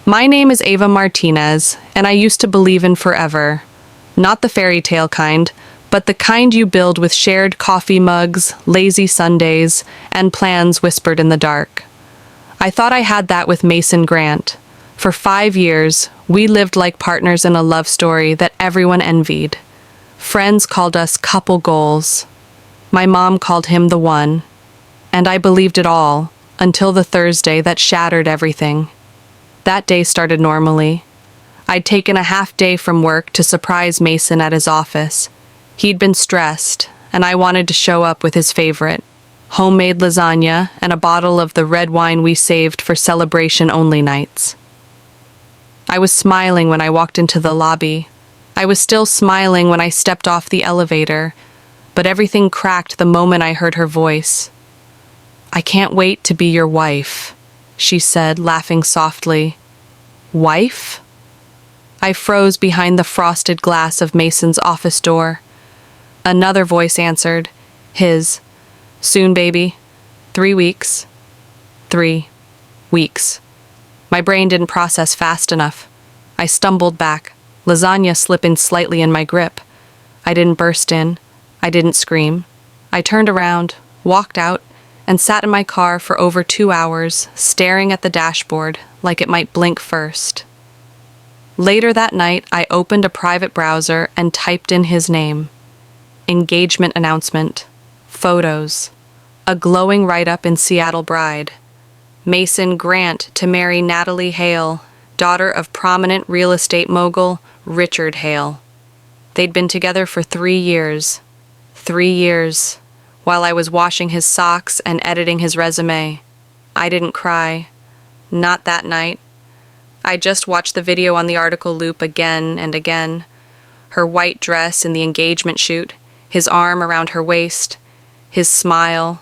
My name is Ava Martinez, and I used to believe in forever. Not the fairy tale kind, but the kind you build with shared coffee mugs, lazy Sundays, and plans whispered in the dark. I thought I had that with Mason Grant. For 5 years, we lived like partners in a love story that everyone envied. Friends called us couple goals. My mom called him the one. And I believed it all, until the Thursday that shattered everything. That day started normally. I'd taken a half day from work to surprise Mason at his office. He'd been stressed, and I wanted to show up with his favorite, homemade lasagna and a bottle of the red wine we saved for celebration-only nights. I was smiling when I walked into the lobby. I was still smiling when I stepped off the elevator, but everything cracked the moment I heard her voice. "I can't wait to be your wife," she said, laughing softly. Wife? I froze behind the frosted glass of Mason's office door. Another voice answered, his. "Soon, baby. 3 weeks." 3 weeks. My brain didn't process fast enough. I stumbled back, lasagna slipping slightly in my grip. I didn't burst in. I didn't scream. I turned around, walked out, and sat in my car for over 2 hours, staring at the dashboard like it might blink first. Later that night, I opened a private browser and typed in his name. Engagement announcement. Photos. A glowing write-up in Seattle Bride. Mason Grant to marry Natalie Hale, daughter of prominent real estate mogul Richard Hale. They'd been together for 3 years. 3 years. While I was washing his socks and editing his resume. I didn't cry. Not that night. I just watched the video on the article loop again and again. Her white dress in the engagement shoot, his arm around her waist, his smile,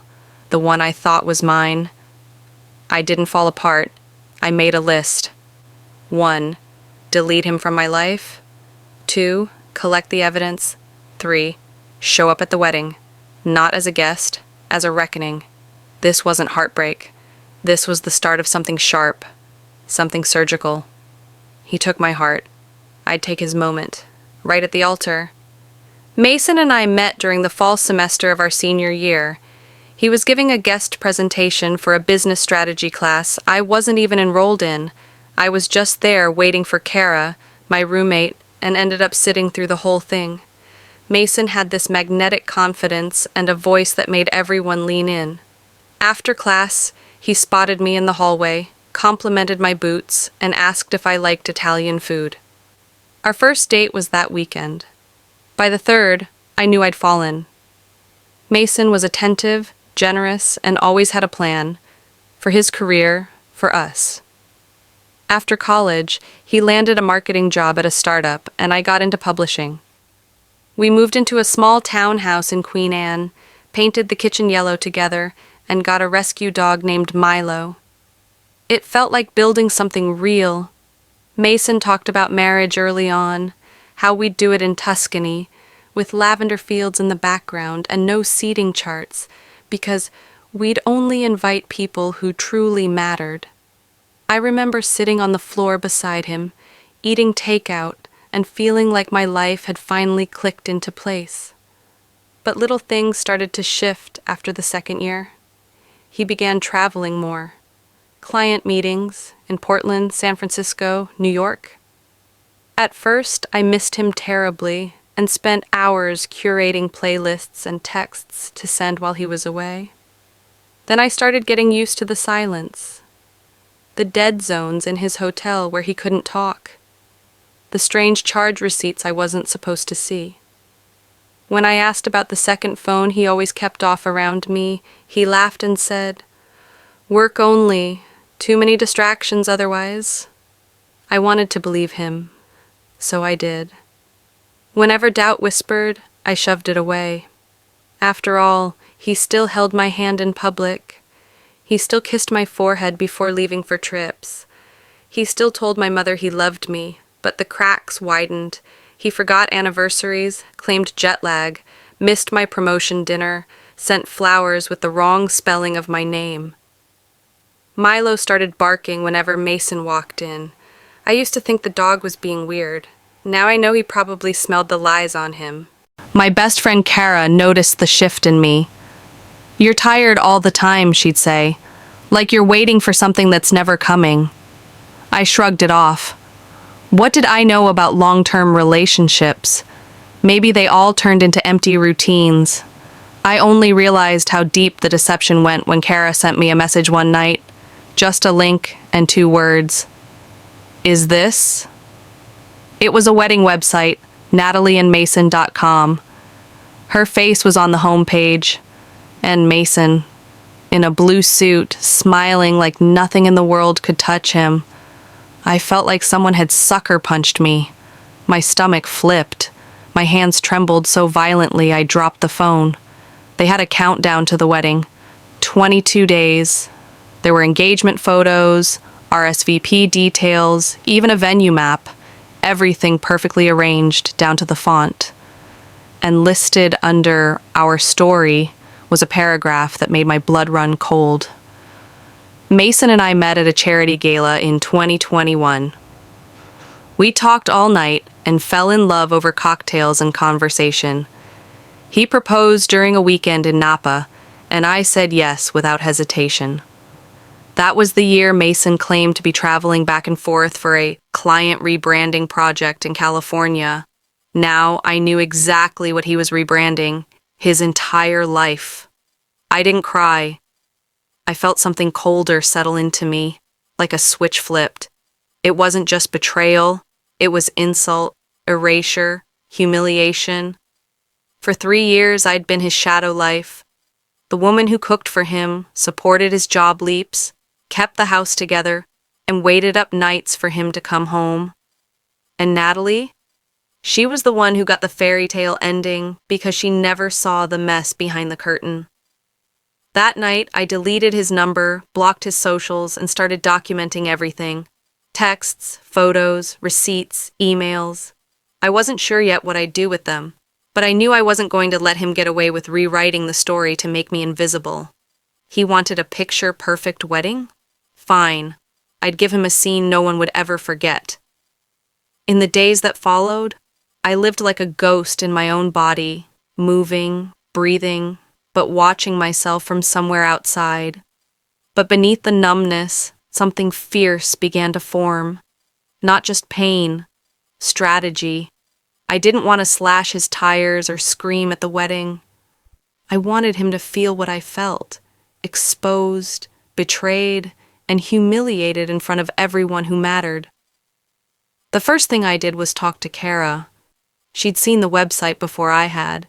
the one I thought was mine. I didn't fall apart. I made a list. 1. Delete him from my life. 2. Collect the evidence. 3. Show up at the wedding. Not as a guest, as a reckoning. This wasn't heartbreak. This was the start of something sharp, something surgical. He took my heart. I'd take his moment, right at the altar. Mason and I met during the fall semester of our senior year. He was giving a guest presentation for a business strategy class I wasn't even enrolled in. I was just there waiting for Kara, my roommate, and ended up sitting through the whole thing. Mason had this magnetic confidence and a voice that made everyone lean in. After class, he spotted me in the hallway, complimented my boots, and asked if I liked Italian food. Our first date was that weekend. By the third, I knew I'd fallen. Mason was attentive, generous, and always had a plan. For his career, for us. After college, he landed a marketing job at a startup, and I got into publishing. We moved into a small townhouse in Queen Anne, painted the kitchen yellow together, and got a rescue dog named Milo. It felt like building something real. Mason talked about marriage early on, how we'd do it in Tuscany, with lavender fields in the background and no seating charts, because we'd only invite people who truly mattered. I remember sitting on the floor beside him, eating takeout, and feeling like my life had finally clicked into place. But little things started to shift after the second year. He began traveling more. Client meetings in Portland, San Francisco, New York. At first, I missed him terribly and spent hours curating playlists and texts to send while he was away. Then I started getting used to the silence, the dead zones in his hotel where he couldn't talk, the strange charge receipts I wasn't supposed to see. When I asked about the second phone he always kept off around me, he laughed and said, "Work only, too many distractions otherwise." I wanted to believe him, so I did. Whenever doubt whispered, I shoved it away. After all, he still held my hand in public. He still kissed my forehead before leaving for trips. He still told my mother he loved me, but the cracks widened. He forgot anniversaries, claimed jet lag, missed my promotion dinner, sent flowers with the wrong spelling of my name. Milo started barking whenever Mason walked in, I used to think the dog was being weird. Now I know he probably smelled the lies on him. My best friend Kara noticed the shift in me. "You're tired all the time," she'd say. "Like you're waiting for something that's never coming." I shrugged it off. What did I know about long-term relationships? Maybe they all turned into empty routines. I only realized how deep the deception went when Kara sent me a message one night. Just a link and 2 words. "Is this?" It was a wedding website, natalieandmason.com. Her face was on the homepage, and Mason, in a blue suit, smiling like nothing in the world could touch him. I felt like someone had sucker punched me. My stomach flipped. My hands trembled so violently I dropped the phone. They had a countdown to the wedding. 22 days. There were engagement photos, RSVP details, even a venue map. Everything perfectly arranged down to the font. And listed under "Our Story" was a paragraph that made my blood run cold. Mason and I met at a charity gala in 2021. We talked all night and fell in love over cocktails and conversation. He proposed during a weekend in Napa, and I said yes without hesitation. That was the year Mason claimed to be traveling back and forth for a client rebranding project in California. Now I knew exactly what he was rebranding: his entire life. I didn't cry. I felt something colder settle into me, like a switch flipped. It wasn't just betrayal, it was insult, erasure, humiliation. For 3 years I'd been his shadow life. The woman who cooked for him, supported his job leaps, kept the house together, and waited up nights for him to come home. And Natalie? She was the one who got the fairy tale ending because she never saw the mess behind the curtain. That night, I deleted his number, blocked his socials, and started documenting everything. Texts, photos, receipts, emails. I wasn't sure yet what I'd do with them, but I knew I wasn't going to let him get away with rewriting the story to make me invisible. He wanted a picture-perfect wedding? Fine. I'd give him a scene no one would ever forget. In the days that followed, I lived like a ghost in my own body, moving, breathing, but watching myself from somewhere outside. But beneath the numbness, something fierce began to form. Not just pain, strategy. I didn't want to slash his tires or scream at the wedding. I wanted him to feel what I felt, exposed, betrayed, and humiliated in front of everyone who mattered. The first thing I did was talk to Kara. She'd seen the website before I had.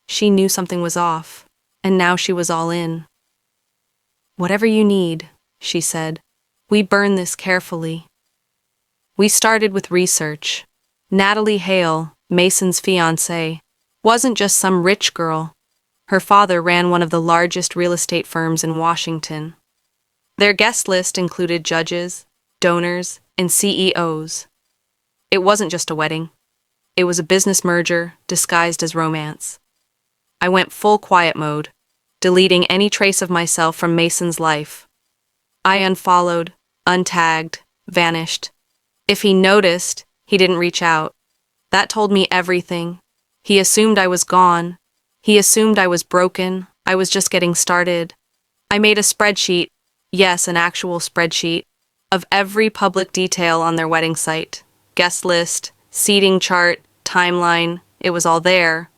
She knew something was off. And now she was all in. "Whatever you need," she said. "We burn this carefully." We started with research. Natalie Hale, Mason's fiancé, wasn't just some rich girl. Her father ran one of the largest real estate firms in Washington. Their guest list included judges, donors, and CEOs. It wasn't just a wedding. It was a business merger disguised as romance. I went full quiet mode, deleting any trace of myself from Mason's life. I unfollowed, untagged, vanished. If he noticed, he didn't reach out. That told me everything. He assumed I was gone. He assumed I was broken. I was just getting started. I made a spreadsheet, yes, an actual spreadsheet, of every public detail on their wedding site. Guest list, seating chart, timeline, it was all there.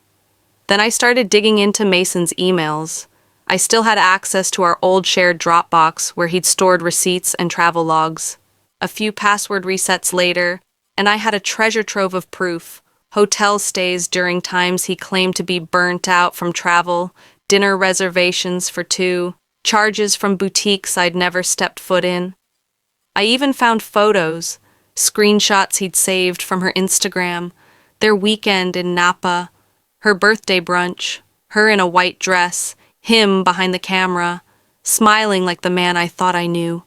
Then I started digging into Mason's emails. I still had access to our old shared Dropbox where he'd stored receipts and travel logs. A few password resets later, and I had a treasure trove of proof. Hotel stays during times he claimed to be burnt out from travel, dinner reservations for 2, charges from boutiques I'd never stepped foot in. I even found photos, screenshots he'd saved from her Instagram, their weekend in Napa, her birthday brunch, her in a white dress, him behind the camera, smiling like the man I thought I knew.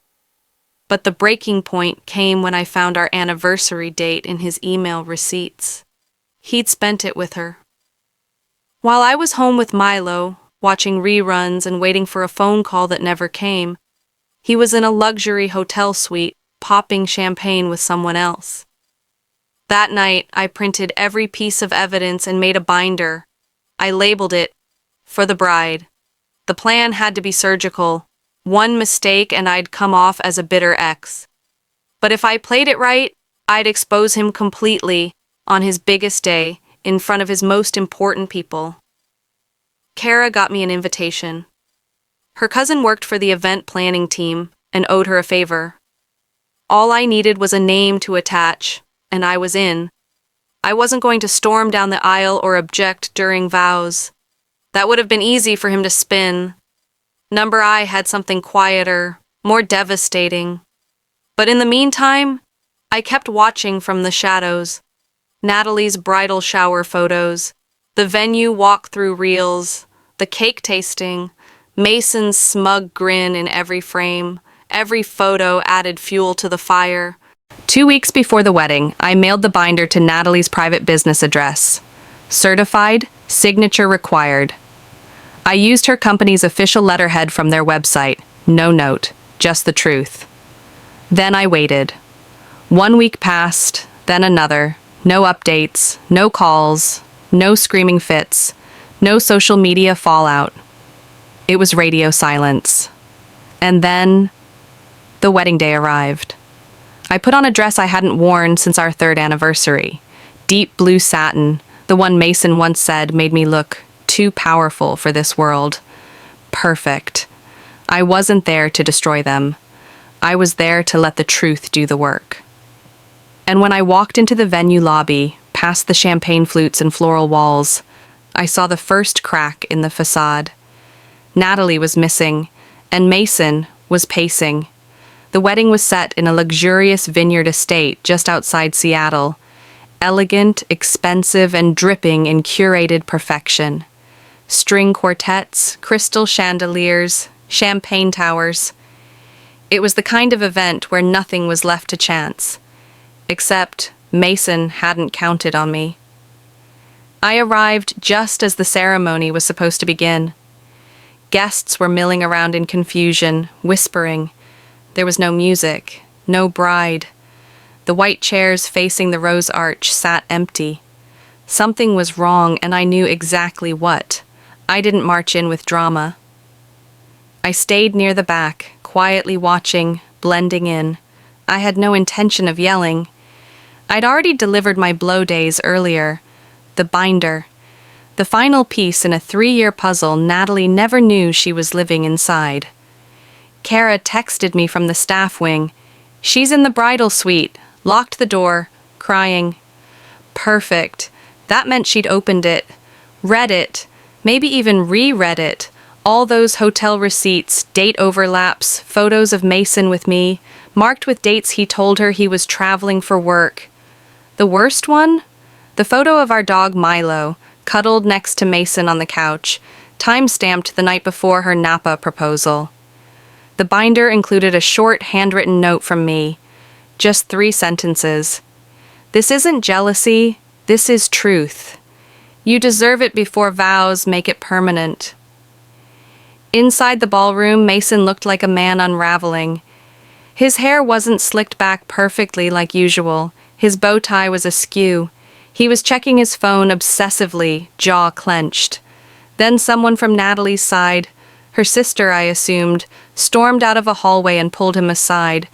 But the breaking point came when I found our anniversary date in his email receipts. He'd spent it with her. While I was home with Milo, watching reruns and waiting for a phone call that never came, he was in a luxury hotel suite popping champagne with someone else. That night, I printed every piece of evidence and made a binder. I labeled it, "For the bride." The plan had to be surgical. One mistake and I'd come off as a bitter ex. But if I played it right, I'd expose him completely on his biggest day in front of his most important people. Kara got me an invitation. Her cousin worked for the event planning team and owed her a favor. All I needed was a name to attach, and I was in. I wasn't going to storm down the aisle or object during vows. That would have been easy for him to spin. Number I had something quieter, more devastating. But in the meantime, I kept watching from the shadows. Natalie's bridal shower photos, the venue walk-through reels, the cake tasting, Mason's smug grin in every frame. Every photo added fuel to the fire. 2 weeks before the wedding, I mailed the binder to Natalie's private business address. Certified, signature required. I used her company's official letterhead from their website. No note, just the truth. Then I waited. 1 week passed, then another. No updates, no calls, no screaming fits, no social media fallout. It was radio silence. And then the wedding day arrived. I put on a dress I hadn't worn since our 3rd anniversary. Deep blue satin, the one Mason once said made me look too powerful for this world. Perfect. I wasn't there to destroy them. I was there to let the truth do the work. And when I walked into the venue lobby, past the champagne flutes and floral walls, I saw the first crack in the facade. Natalie was missing, and Mason was pacing. The wedding was set in a luxurious vineyard estate just outside Seattle, elegant, expensive, and dripping in curated perfection. String quartets, crystal chandeliers, champagne towers. It was the kind of event where nothing was left to chance. Except Mason hadn't counted on me. I arrived just as the ceremony was supposed to begin. Guests were milling around in confusion, whispering. There was no music, no bride. The white chairs facing the rose arch sat empty. Something was wrong, and I knew exactly what. I didn't march in with drama. I stayed near the back, quietly watching, blending in. I had no intention of yelling. I'd already delivered my blow days earlier. The binder. The final piece in a 3-year puzzle Natalie never knew she was living inside. Kara texted me from the staff wing. She's in the bridal suite, locked the door, crying. Perfect. That meant she'd opened it, read it, maybe even reread it. All those hotel receipts, date overlaps, photos of Mason with me, marked with dates he told her he was traveling for work. The worst one? The photo of our dog Milo, cuddled next to Mason on the couch, time-stamped the night before her Napa proposal. The binder included a short, handwritten note from me. Just 3 sentences. This isn't jealousy, this is truth. You deserve it before vows make it permanent. Inside the ballroom, Mason looked like a man unraveling. His hair wasn't slicked back perfectly like usual. His bow tie was askew. He was checking his phone obsessively, jaw clenched. Then someone from Natalie's side, her sister I assumed, stormed out of a hallway and pulled him aside.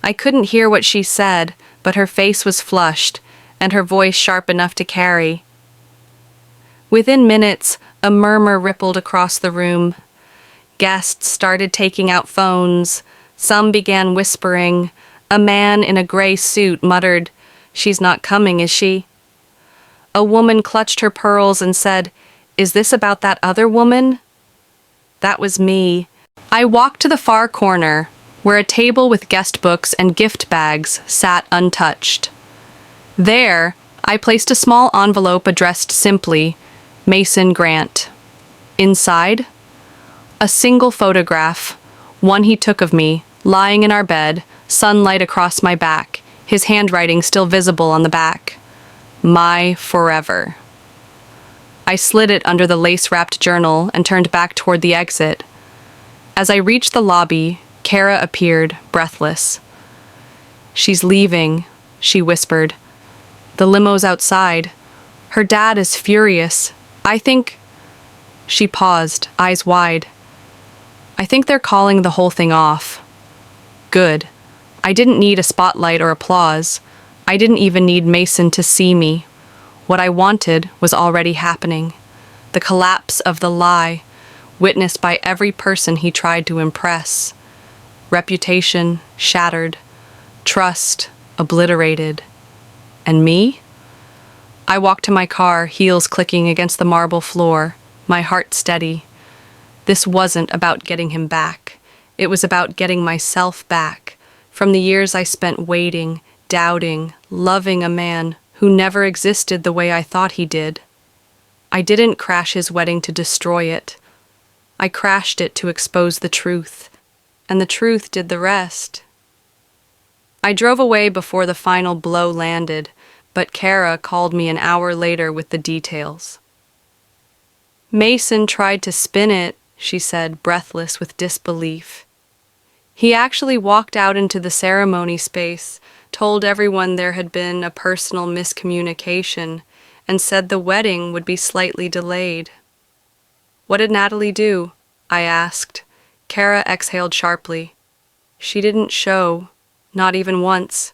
I couldn't hear what she said, but her face was flushed, and her voice sharp enough to carry. Within minutes, a murmur rippled across the room. Guests started taking out phones. Some began whispering. A man in a gray suit muttered, "She's not coming, is she?" A woman clutched her pearls and said, "Is this about that other woman?" That was me. I walked to the far corner, where a table with guest books and gift bags sat untouched. There, I placed a small envelope addressed simply, Mason Grant. Inside, a single photograph, one he took of me, lying in our bed, sunlight across my back, his handwriting still visible on the back. My forever. I slid it under the lace-wrapped journal and turned back toward the exit. As I reached the lobby, Kara appeared, breathless. "She's leaving," she whispered. "The limo's outside. Her dad is furious. I think—" She paused, eyes wide. "I think they're calling the whole thing off." Good. I didn't need a spotlight or applause. I didn't even need Mason to see me. What I wanted was already happening. The collapse of the lie, witnessed by every person he tried to impress. Reputation shattered. Trust obliterated. And me? I walked to my car, heels clicking against the marble floor, my heart steady. This wasn't about getting him back. It was about getting myself back from the years I spent waiting, doubting, loving a man who never existed the way I thought he did. I didn't crash his wedding to destroy it. I crashed it to expose the truth, and the truth did the rest. I drove away before the final blow landed, but Kara called me an hour later with the details. "Mason tried to spin it," she said, breathless with disbelief. "He actually walked out into the ceremony space, told everyone there had been a personal miscommunication, and said the wedding would be slightly delayed." "What did Natalie do?" I asked. Kara exhaled sharply. "She didn't show, not even once."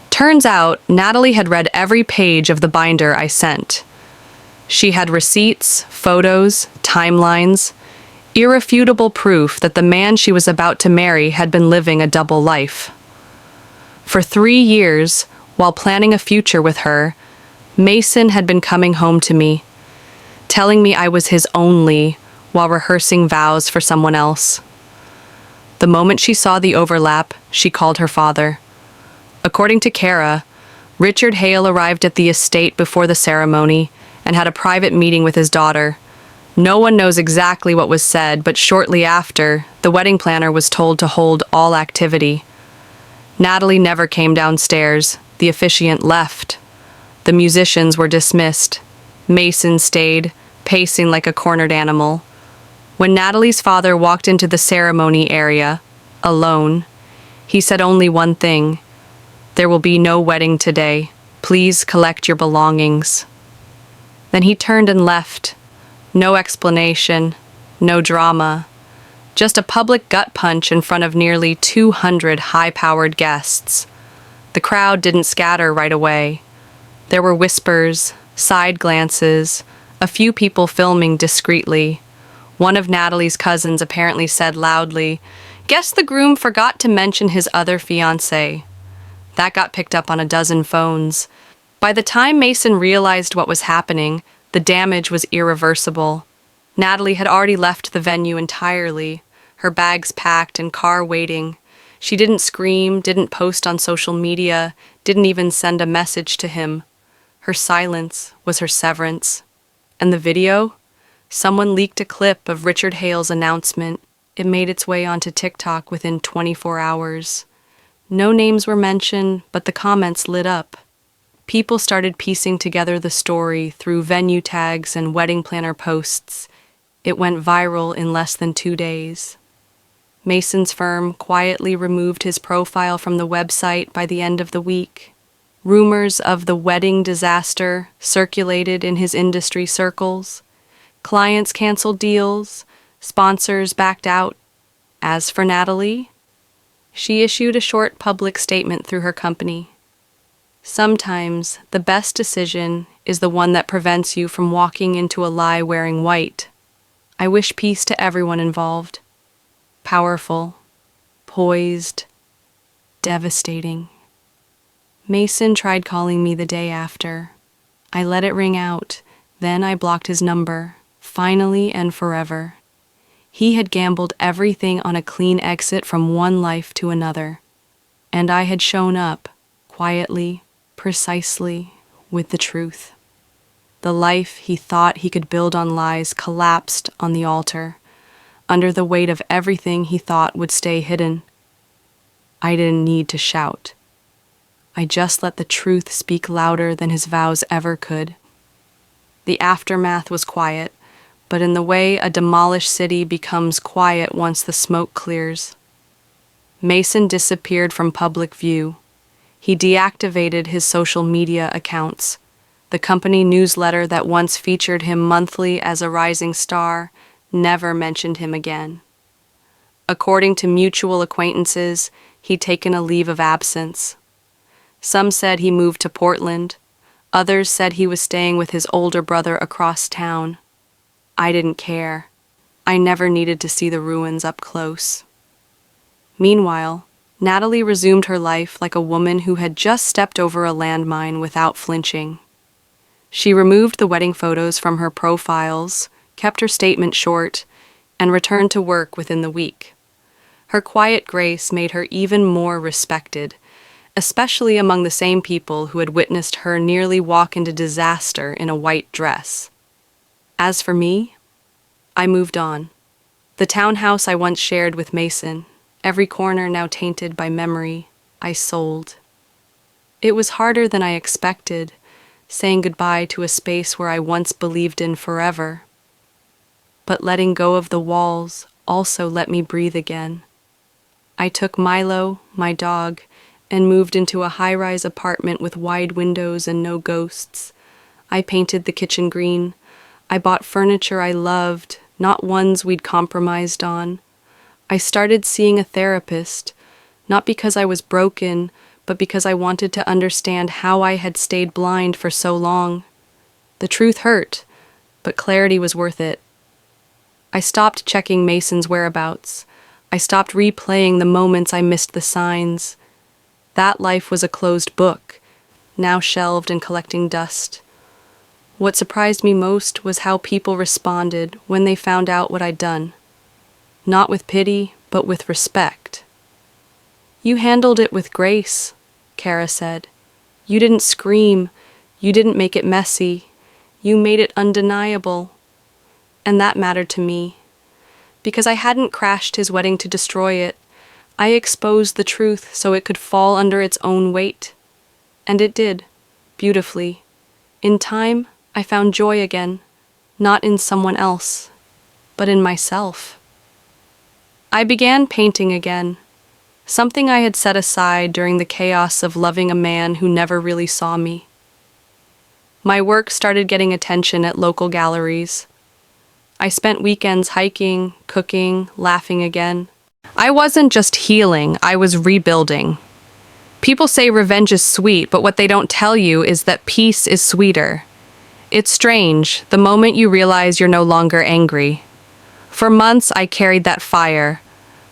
Turns out, Natalie had read every page of the binder I sent. She had receipts, photos, timelines, irrefutable proof that the man she was about to marry had been living a double life. For 3 years, while planning a future with her, Mason had been coming home to me, telling me I was his only, while rehearsing vows for someone else. The moment she saw the overlap, she called her father. According to Kara, Richard Hale arrived at the estate before the ceremony and had a private meeting with his daughter. No one knows exactly what was said, but shortly after, the wedding planner was told to hold all activity. Natalie never came downstairs. The officiant left. The musicians were dismissed. Mason stayed, pacing like a cornered animal. When Natalie's father walked into the ceremony area, alone, he said only one thing: "There will be no wedding today. Please collect your belongings." Then he turned and left. No explanation, no drama, just a public gut punch in front of nearly 200 high-powered guests. The crowd didn't scatter right away. There were whispers, side glances, a few people filming discreetly. One of Natalie's cousins apparently said loudly, "Guess the groom forgot to mention his other fiancé." That got picked up on a dozen phones. By the time Mason realized what was happening, the damage was irreversible. Natalie had already left the venue entirely, her bags packed and car waiting. She didn't scream, didn't post on social media, didn't even send a message to him. Her silence was her severance. And the video? Someone leaked a clip of Richard Hale's announcement. It made its way onto TikTok within 24 hours. No names were mentioned, but the comments lit up. People started piecing together the story through venue tags and wedding planner posts. It went viral in less than 2 days. Mason's firm quietly removed his profile from the website by the end of the week. Rumors of the wedding disaster circulated in his industry circles. Clients canceled deals, sponsors backed out. As for Natalie, she issued a short public statement through her company. "Sometimes the best decision is the one that prevents you from walking into a lie wearing white. I wish peace to everyone involved." Powerful, poised, devastating. Mason tried calling me the day after. I let it ring out, then I blocked his number, finally and forever. He had gambled everything on a clean exit from one life to another, and I had shown up, quietly, precisely, with the truth. The life he thought he could build on lies collapsed on the altar, under the weight of everything he thought would stay hidden. I didn't need to shout. I just let the truth speak louder than his vows ever could. The aftermath was quiet, but in the way a demolished city becomes quiet once the smoke clears. Mason disappeared from public view. He deactivated his social media accounts. The company newsletter that once featured him monthly as a rising star never mentioned him again. According to mutual acquaintances, he'd taken a leave of absence. Some said he moved to Portland. Others said he was staying with his older brother across town. I didn't care. I never needed to see the ruins up close. Meanwhile, Natalie resumed her life like a woman who had just stepped over a landmine without flinching. She removed the wedding photos from her profiles, kept her statement short, and returned to work within the week. Her quiet grace made her even more respected, especially among the same people who had witnessed her nearly walk into disaster in a white dress. As for me, I moved on. The townhouse I once shared with Mason, every corner now tainted by memory, I sold. It was harder than I expected, saying goodbye to a space where I once believed in forever. But letting go of the walls also let me breathe again. I took Milo, my dog, and moved into a high-rise apartment with wide windows and no ghosts. I painted the kitchen green. I bought furniture I loved, not ones we'd compromised on. I started seeing a therapist, not because I was broken, but because I wanted to understand how I had stayed blind for so long. The truth hurt, but clarity was worth it. I stopped checking Mason's whereabouts. I stopped replaying the moments I missed the signs. That life was a closed book, now shelved and collecting dust. What surprised me most was how people responded when they found out what I'd done. Not with pity, but with respect. "You handled it with grace," Kara said. "You didn't scream. You didn't make it messy. You made it undeniable." And that mattered to me. Because I hadn't crashed his wedding to destroy it. I exposed the truth so it could fall under its own weight. And it did, beautifully. In time, I found joy again, not in someone else, but in myself. I began painting again, something I had set aside during the chaos of loving a man who never really saw me. My work started getting attention at local galleries. I spent weekends hiking, cooking, laughing again. I wasn't just healing, I was rebuilding. People say revenge is sweet, but what they don't tell you is that peace is sweeter. It's strange, the moment you realize you're no longer angry. For months, I carried that fire,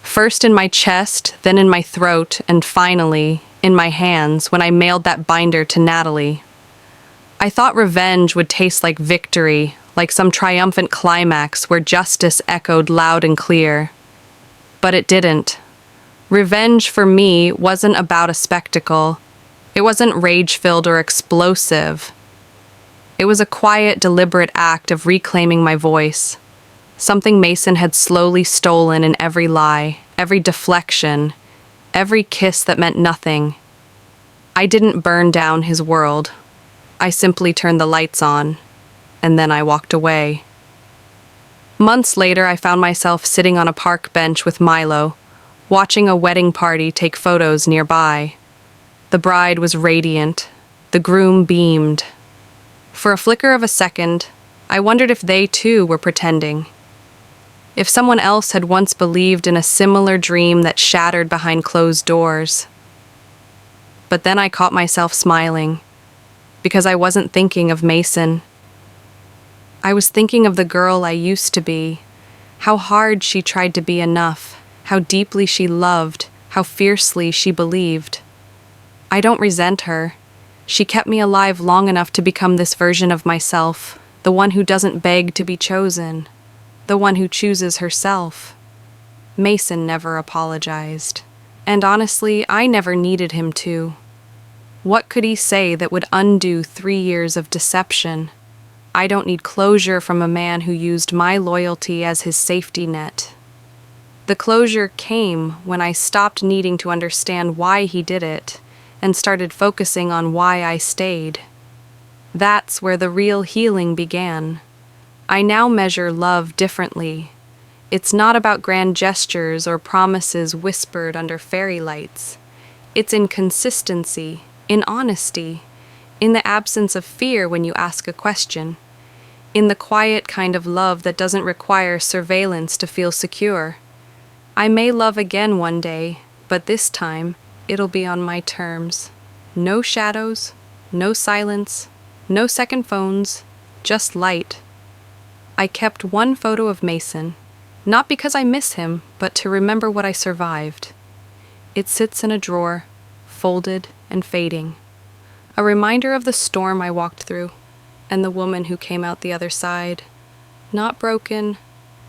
first in my chest, then in my throat, and finally, in my hands when I mailed that binder to Natalie. I thought revenge would taste like victory, like some triumphant climax where justice echoed loud and clear. But it didn't. Revenge for me wasn't about a spectacle. It wasn't rage-filled or explosive. It was a quiet, deliberate act of reclaiming my voice, something Mason had slowly stolen in every lie, every deflection, every kiss that meant nothing. I didn't burn down his world. I simply turned the lights on, and then I walked away. Months later, I found myself sitting on a park bench with Milo, watching a wedding party take photos nearby. The bride was radiant. The groom beamed. For a flicker of a second, I wondered if they too were pretending. If someone else had once believed in a similar dream that shattered behind closed doors. But then I caught myself smiling, because I wasn't thinking of Mason. I was thinking of the girl I used to be, how hard she tried to be enough, how deeply she loved, how fiercely she believed. I don't resent her. She kept me alive long enough to become this version of myself, the one who doesn't beg to be chosen, the one who chooses herself. Mason never apologized. And honestly, I never needed him to. What could he say that would undo 3 years of deception? I don't need closure from a man who used my loyalty as his safety net. The closure came when I stopped needing to understand why he did it and started focusing on why I stayed. That's where the real healing began. I now measure love differently. It's not about grand gestures or promises whispered under fairy lights. It's in consistency, in honesty, in the absence of fear when you ask a question, in the quiet kind of love that doesn't require surveillance to feel secure. I may love again one day, but this time it'll be on my terms. No shadows, no silence, no second phones, just light. I kept one photo of Mason, not because I miss him, but to remember what I survived. It sits in a drawer, folded and fading, a reminder of the storm I walked through, and the woman who came out the other side. Not broken,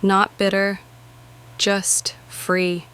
not bitter, just free.